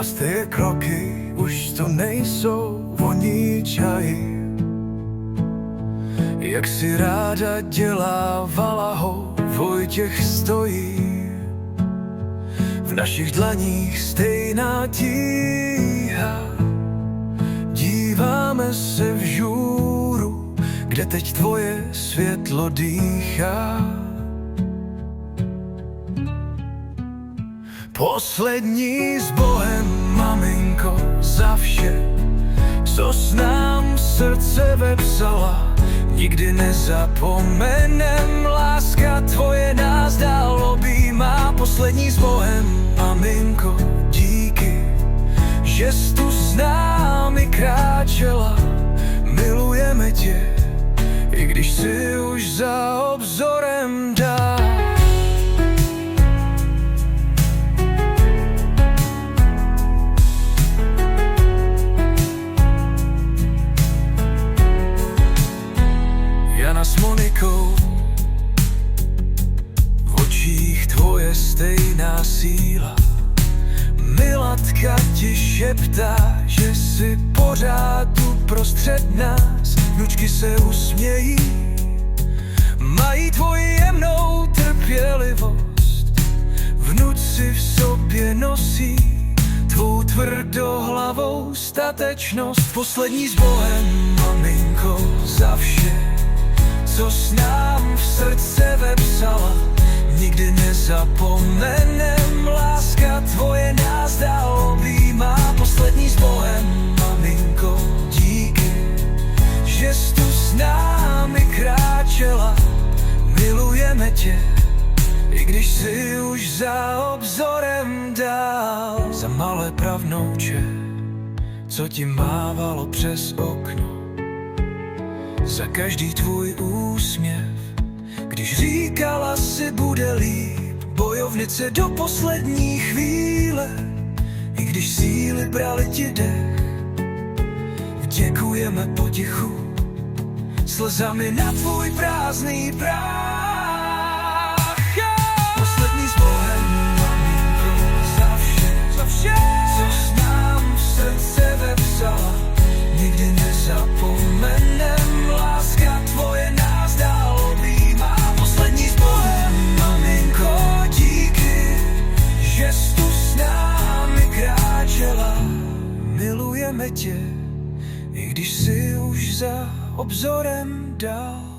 a z té kroky už to nejsou voničají. Jak si ráda dělávala ho, Vojtěch stojí. V našich dlaních stejná tíha. Díváme se v žůru, kde teď tvoje světlo dýchá. Poslední s Bohem, maminko, za vše, co s nám srdce vepsala. Nikdy nezapomenem, láska tvoje nás dál objímá. Poslední s Bohem, maminko, díky, že jsi tu s námi kráčela. Milujeme tě, i když jsi už za obzorem dál. Jana s Monikou, v očích tvoje stejná síla. Milatka ti šeptá, že jsi pořád tu prostřed nás. Vnučky se usmějí, mají tvoji jemnou trpělivost. Vnuci v sobě nosí tvou tvrdohlavou statečnost. Poslední s Bohem, maminko, za vše, co s nám v srdce vepsala. Nikdy nezapomenem, láska tvoje nás dál objímá. Poslední s Bohem, maminko, díky, že jsi tu s námi kráčela. Milujeme tě, i když jsi už za obzorem dál. Za malé pravnouče, co ti mávalo přes okno. Za každý tvůj úsměv, když říkala si bude líp. Bojovnice do poslední chvíle, i když síly brali ti dech. Děkujeme potichu, slzami na tvůj prázdný prach. Poslední s Bohem, maminko, za vše, co s nám v srdce vepsala. Nikdy nezapomenem, láska tvoje nás dál objímá. Poslední s Bohem, maminko, díky, že jsi tu s námi kráčela. Milujeme tě, i když jsi už za obzorem dál.